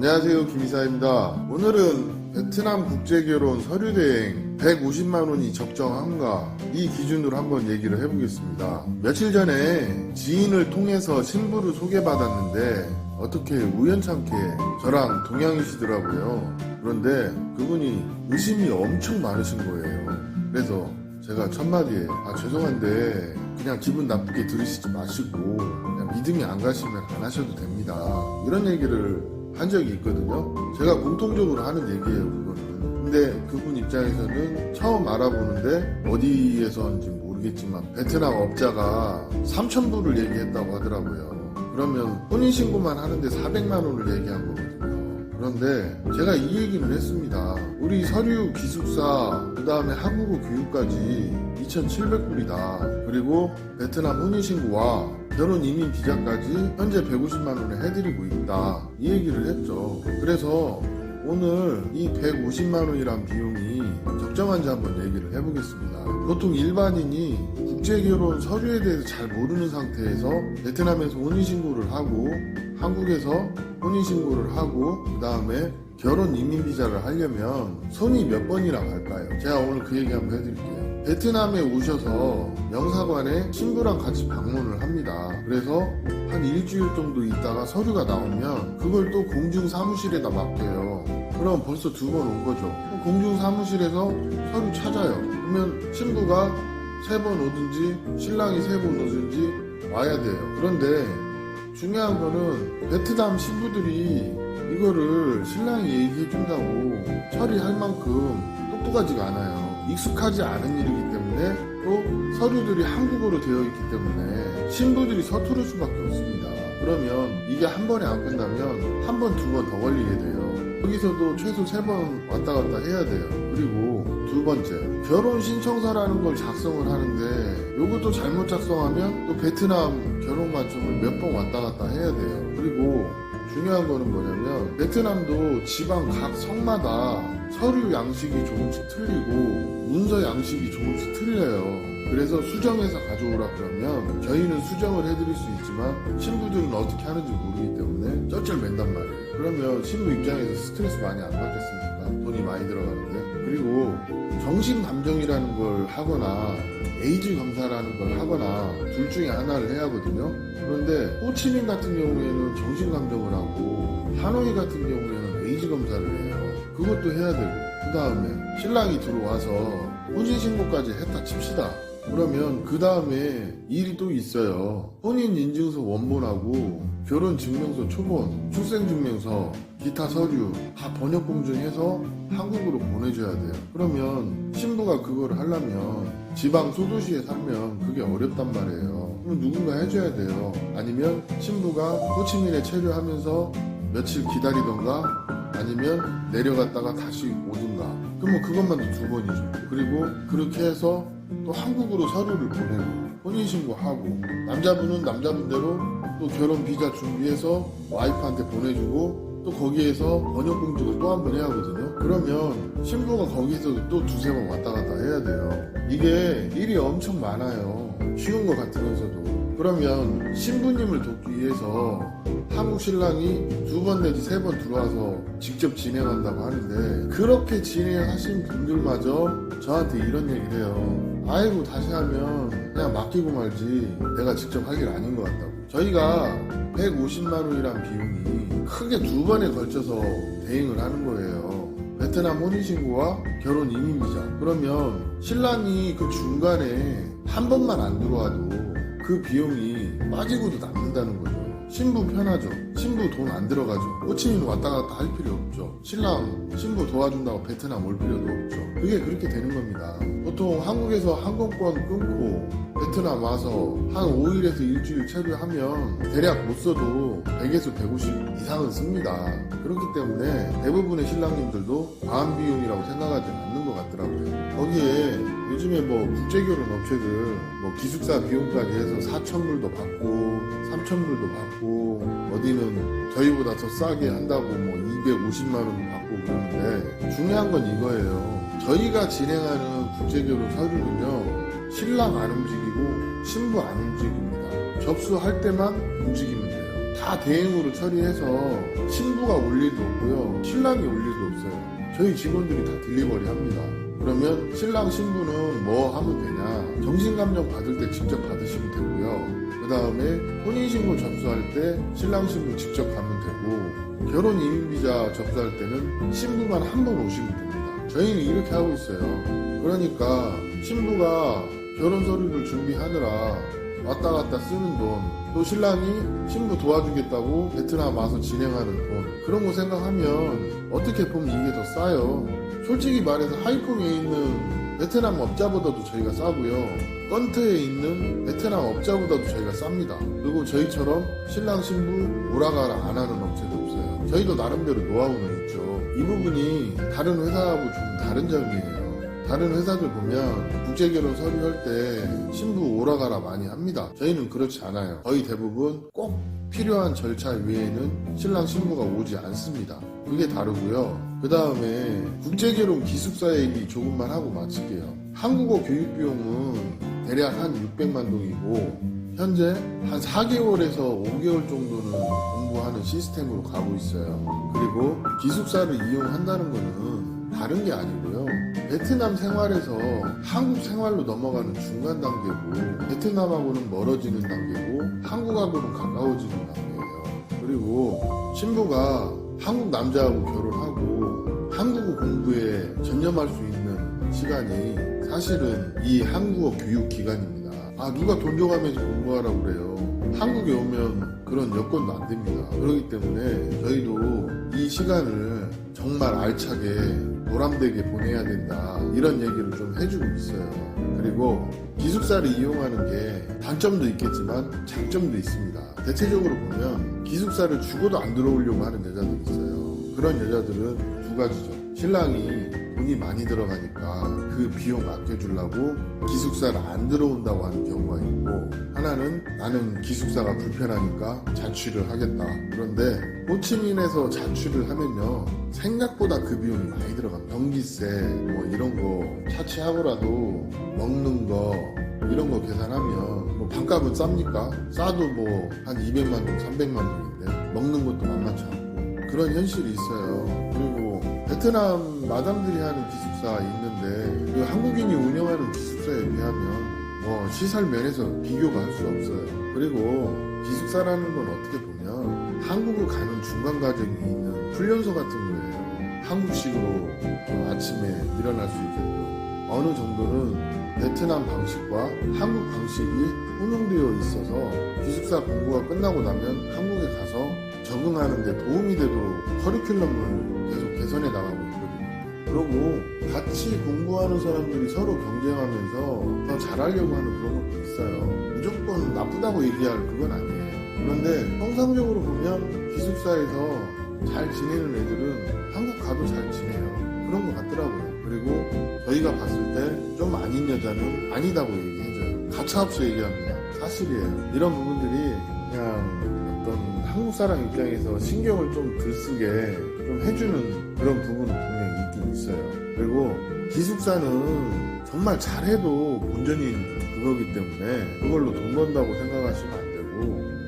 안녕하세요, 김이사입니다. 오늘은 베트남 국제결혼 서류대행 150만원이 적정한가 이 기준으로 한번 얘기를 해보겠습니다. 며칠 전에 지인을 통해서 신부를 소개받았는데 어떻게 우연찮게 저랑 동양이시더라고요. 그런데 그분이 의심이 엄청 많으신 거예요. 그래서 제가 첫마디에 죄송한데 그냥 기분 나쁘게 들으시지 마시고 그냥 믿음이 안 가시면 안 하셔도 됩니다, 이런 얘기를 한 적이 있거든요. 제가 공통적으로 하는 얘기예요, 그거는. 근데 그분 입장에서는 처음 알아보는데 어디에서인지 모르겠지만 베트남 업자가 3,000불을 얘기했다고 하더라고요. 그러면 혼인신고만 하는데 400만원을 얘기한 거거든요. 그런데 제가 이 얘기를 했습니다. 우리 서류, 기숙사, 그 다음에 한국어 교육까지 2,700불이다. 그리고 베트남 혼인신고와 결혼 이민 비자까지 현재 150만원에 해드리고 있다, 이 얘기를 했죠. 그래서 오늘 이 150만원이란 비용이 적정한지 한번 얘기를 해보겠습니다. 보통 일반인이 국제결혼 서류에 대해서 잘 모르는 상태에서 베트남에서 혼인신고를 하고 한국에서 혼인신고를 하고 그 다음에 결혼 이민 비자를 하려면 손이 몇 번이나 갈까요? 제가 오늘 그 얘기 한번 해드릴게요. 베트남에 오셔서 영사관에 신부랑 같이 방문을 합니다. 그래서 한 일주일 정도 있다가 서류가 나오면 그걸 또 공중사무실에다 맡겨요. 그럼 벌써 2번 온 거죠. 공중사무실에서 서류 찾아요. 그러면 신부가 3번 오든지 신랑이 3번 오든지 와야 돼요. 그런데 중요한 거는 베트남 신부들이 이거를 신랑이 얘기해준다고 처리할 만큼 똑똑하지가 않아요. 익숙하지 않은 일이기 때문에 또 서류들이 한국어로 되어 있기 때문에 신부들이 서투를 수밖에 없습니다. 그러면 이게 한 번에 안 끝나면 한 번, 2번 더 걸리게 돼요. 여기서도 최소 3번 왔다 갔다 해야 돼요. 그리고 두 번째, 결혼 신청서라는 걸 작성을 하는데 이것도 잘못 작성하면 또 베트남 결혼관청을 몇 번 왔다 갔다 해야 돼요. 그리고 중요한 거는 뭐냐면 베트남도 지방 각 성마다 서류 양식이 조금씩 틀리고 문서 양식이 조금씩 틀려요. 그래서 수정해서 가져오라 그러면 저희는 수정을 해드릴 수 있지만 신부들은 어떻게 하는지 모르기 때문에 쩔쩔맨단 말이에요. 그러면 신부 입장에서 스트레스 많이 안 받겠습니까? 돈이 많이 들어가는데. 그리고 정신감정이라는 걸 하거나 에이즈 검사라는 걸 하거나 둘 중에 하나를 해야 하거든요. 그런데 호치민 같은 경우에는 정신감정을 하고 하노이 같은 경우에는 에이즈 검사를 해요. 그것도 해야 되고 그 다음에 신랑이 들어와서 혼인신고까지 했다 칩시다. 그러면 그 다음에 일이 또 있어요. 혼인인증서 원본하고 결혼증명서 초본, 출생증명서, 기타 서류 다 번역공증해서 한국으로 보내줘야 돼요. 그러면 신부가 그거를 하려면 지방 소도시에 살면 그게 어렵단 말이에요. 그럼 누군가 해줘야 돼요. 아니면 신부가 호치민에 체류하면서 며칠 기다리던가 아니면 내려갔다가 다시 오든가. 그러면 그것만도 2번이죠. 그리고 그렇게 해서 또 한국으로 서류를 보내고 혼인신고하고 남자분은 남자분대로 또 결혼 비자 준비해서 와이프한테 보내주고 또 거기에서 번역공증을 또 한 번 해야 하거든요. 그러면 신부가 거기서 또 2-3번 왔다 갔다 해야 돼요. 이게 일이 엄청 많아요. 쉬운 것 같으면서도. 그러면 신부님을 돕기 위해서 한국 신랑이 2번 내지 3번 들어와서 직접 진행한다고 하는데 그렇게 진행하신 분들마저 저한테 이런 얘기를 해요. 아이고 다시 하면 그냥 맡기고 말지 내가 직접 할 일 아닌 것 같다고. 저희가 150만원이란 비용이 크게 2번에 걸쳐서 대행을 하는 거예요. 베트남 혼인신고와 결혼 이민비자. 그러면 신랑이 그 중간에 한 번만 안 들어와도 그 비용이 빠지고도 남는다는 거죠. 신부 편하죠. 신부 돈 안 들어가죠. 호치민 왔다 갔다 할 필요 없죠. 신랑 신부 도와준다고 베트남 올 필요도 없죠. 그게 그렇게 되는 겁니다. 보통 한국에서 항공권 끊고 베트남 와서 한 5일에서 일주일 체류하면 대략 못 써도 100에서 150 이상은 씁니다. 그렇기 때문에 대부분의 신랑님들도 과한 비용이라고 생각하지 않는 것 같더라고요. 거기에 요즘에 뭐 국제결혼 업체들 뭐 기숙사 비용까지 해서 4,000불도 받고 3,000불도 받고 어디는 저희보다 더 싸게 한다고 뭐 250만원도 받고 그러는데 중요한 건 이거예요. 저희가 진행하는 국제결혼 서류는요, 신랑 안 움직이고 신부 안 움직입니다. 접수할 때만 움직이면 돼요. 다 대행으로 처리해서 신부가 올 일도 없고요, 신랑이 올 일도 없어요. 저희 직원들이 다 딜리버리 합니다. 그러면 신랑 신부는 뭐 하면 되냐, 정신감정 받을 때 직접 받으시면 되고요, 그 다음에 혼인신고 접수할 때 신랑 신부 직접 가면 되고, 결혼 이민비자 접수할 때는 신부만 한 번 오시면 됩니다. 저희는 이렇게 하고 있어요. 그러니까 신부가 결혼 서류를 준비하느라 왔다 갔다 쓰는 돈, 또 신랑이 신부 도와주겠다고 베트남 와서 진행하는 돈, 그런 거 생각하면 어떻게 보면 이게 더 싸요. 솔직히 말해서 하이퐁에 있는 베트남 업자보다도 저희가 싸고요, 건트에 있는 베트남 업자보다도 저희가 쌉니다. 그리고 저희처럼 신랑 신부 오라가라 안 하는 업체도 없어요. 저희도 나름대로 노하우는 있죠. 이 부분이 다른 회사하고 좀 다른 점이에요. 다른 회사들 보면 국제결혼 서류할 때 신부 오라가라 많이 합니다. 저희는 그렇지 않아요. 거의 대부분 꼭 필요한 절차 외에는 신랑 신부가 오지 않습니다. 그게 다르고요. 그 다음에 국제결혼 기숙사 얘기 조금만 하고 마칠게요. 한국어 교육비용은 대략 한 600만 동이고, 현재 한 4개월에서 5개월 정도는 공부하는 시스템으로 가고 있어요. 그리고 기숙사를 이용한다는 거는 다른 게 아니고요, 베트남 생활에서 한국 생활로 넘어가는 중간 단계고, 베트남하고는 멀어지는 단계고 한국하고는 가까워지는 단계예요. 그리고 신부가 한국 남자하고 결혼하고 한국어 공부에 전념할 수 있는 시간이 사실은 이 한국어 교육 기간입니다. 누가 돈 줘가면서 공부하라고 그래요. 한국에 오면 그런 여건도 안 됩니다. 그렇기 때문에 저희도 이 시간을 정말 알차게 보람되게 보내야 된다, 이런 얘기를 좀 해주고 있어요. 그리고 기숙사를 이용하는 게 단점도 있겠지만 장점도 있습니다. 대체적으로 보면 기숙사를 죽어도 안 들어오려고 하는 여자들이 있어요. 그런 여자들은 두 가지죠. 신랑이 돈이 많이 들어가니까 그 비용 아껴주려고 기숙사를 안 들어온다고 하는 경우가 있고, 하나는 나는 기숙사가 불편하니까 자취를 하겠다. 그런데 호치민에서 자취를 하면요, 생각보다 그 비용이 많이 들어갑니다. 전기세 뭐 이런 거 차치하고라도 먹는 거 이런 거 계산하면 뭐 반값은 쌉니까? 싸도 뭐 한 200만 동 300만 동인데 먹는 것도 만만치 않고, 그런 현실이 있어요. 그리고 베트남 마담들이 하는 기숙사 있는데 그 한국인이 운영하는 기숙사에 비하면 뭐 시설 면에서 비교가 할 수 없어요. 그리고 기숙사라는 건 어떻게 보면 한국을 가는 중간 과정이 있는 훈련소 같은 거예요. 한국식으로 좀 아침에 일어날 수 있게끔 어느 정도는 베트남 방식과 한국 방식이 혼용되어 있어서 기숙사 공부가 끝나고 나면 한국에 가서 적응하는 데 도움이 되도록 커리큘럼을 계속 개선해 나가고 있거든요. 그리고 같이 공부하는 사람들이 서로 경쟁하면서 더 잘하려고 하는 그런 것도 있어요. 무조건 나쁘다고 얘기할 그건 아니에요. 그런데 통상적으로 보면 기숙사에서 잘 지내는 애들은 한국 가도 잘 지내요. 그런 것 같더라고요. 그리고 저희가 봤을 때 좀 아닌 여자는 아니다고 얘기해줘요. 가차없이 얘기합니다. 사실이에요. 이런 부분들이 그냥 어떤 한국 사람 입장에서 신경을 좀 들쓰게 좀 해주는 그런 부분은 분명히 있긴 있어요. 그리고 기숙사는 정말 잘해도 본전이 그거기 때문에 그걸로 돈 번다고 생각하시면 안 되고,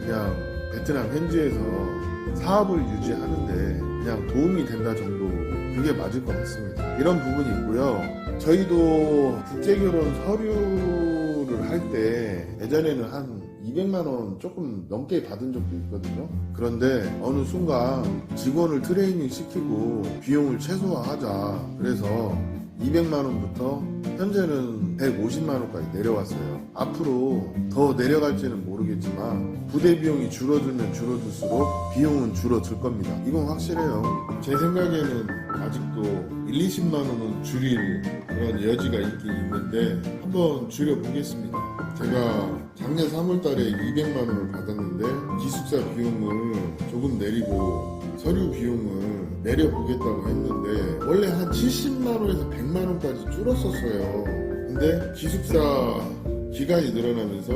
그냥 베트남 현지에서 사업을 유지하는데 그냥 도움이 된다 정도, 그게 맞을 것 같습니다. 이런 부분이 있고요. 저희도 국제결혼 서류를 할 때 예전에는 한 200만원 조금 넘게 받은 적도 있거든요. 그런데 어느 순간 직원을 트레이닝 시키고 비용을 최소화하자 그래서 200만원부터 현재는 150만원까지 내려왔어요. 앞으로 더 내려갈지는 모르겠지만 부대 비용이 줄어들면 줄어들수록 비용은 줄어들 겁니다. 이건 확실해요. 제 생각에는 아직도 1, 20만원은 줄일 그런 여지가 있긴 있는데 한번 줄여보겠습니다. 제가 작년 3월달에 200만원을 받았는데 기숙사 비용을 조금 내리고 서류 비용을 내려보겠다고 했는데 원래 한 70만원에서 100만원까지 줄었었어요. 근데 기숙사 기간이 늘어나면서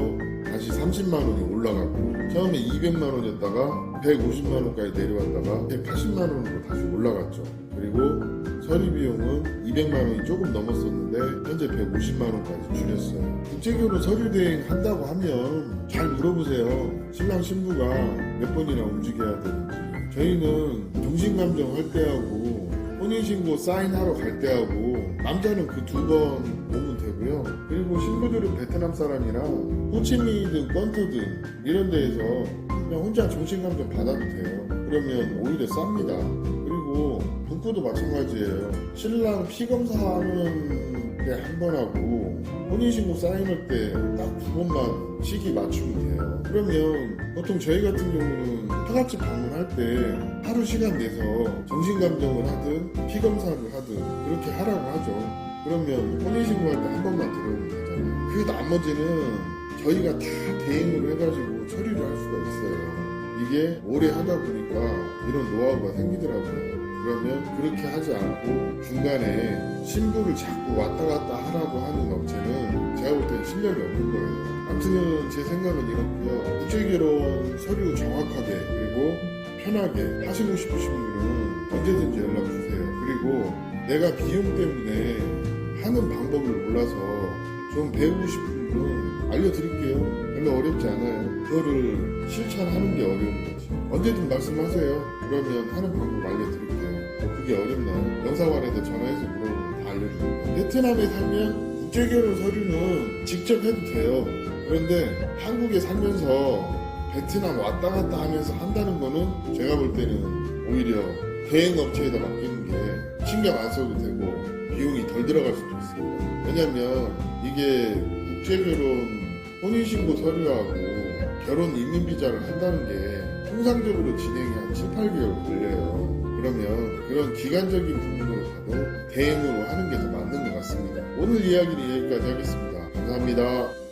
다시 30만 원이 올라가고 처음에 200만 원이었다가 150만 원까지 내려왔다가 180만 원으로 다시 올라갔죠. 그리고 서류 비용은 200만 원이 조금 넘었었는데 현재 150만 원까지 줄였어요. 국제결혼 서류 대행 한다고 하면 잘 물어보세요. 신랑 신부가 몇 번이나 움직여야 되는지. 저희는 정신감정 할 때하고 혼인신고 사인하러 갈 때하고 남자는 그 2번 오면 되고요. 그리고 신부들은 베트남 사람이라 호치민이든 권토든 이런 데에서 그냥 혼자 정신감정 받아도 돼요. 그러면 오히려 쌉니다. 그리고 북부도 마찬가지예요. 신랑 피검사하는 때 한 번 하고 혼인신고 사인할 때 딱 2번만 시기 맞추면 돼요. 그러면 보통 저희 같은 경우는 처갓집 방문할 때 하루 시간 내서 정신감정을 하든 피검사를 하든 그렇게 하라고 하죠. 그러면 혼인신고할 때 한 번만 들어오면 되잖아요. 그 나머지는 저희가 다 대행으로 해가지고 처리를 할 수가 있어요. 이게 오래 하다 보니까 이런 노하우가 생기더라고요. 그러면 그렇게 하지 않고 중간에 신부를 자꾸 왔다 갔다 하라고 하는 업체는 제가 볼 때 실력이 없는 거예요. 아무튼 제 생각은 이렇고요. 국제결혼 서류 정확하게 그리고 편하게 하시고 싶으신 분은 언제든지 연락 주세요. 그리고 내가 비용 때문에 하는 방법을 몰라서 좀 배우고 싶은 분은 알려드릴게요. 별로 어렵지 않아요. 그거를 실천하는 게 어려운 거지. 언제든 말씀하세요. 그러면 하는 방법 알려드릴게요. 그게 어렵나요? 영사관에다 전화해서 물어보면 다 알려줍니다. 베트남에 살면 국제결혼 서류는 직접 해도 돼요. 그런데 한국에 살면서 베트남 왔다 갔다 하면서 한다는 거는 제가 볼 때는 오히려 대행업체에다 맡기는 게 신경 안 써도 되고 비용이 덜 들어갈 수도 있습니다. 왜냐면 이게 국제결혼 혼인신고 서류하고 결혼 이민비자를 한다는 게 통상적으로 진행이 한 7, 8개월 걸려요. 그러면 그런 기간적인 부분으로 봐도 대행으로 하는 게 더 맞는 것 같습니다. 오늘 이야기는 여기까지 하겠습니다. 감사합니다.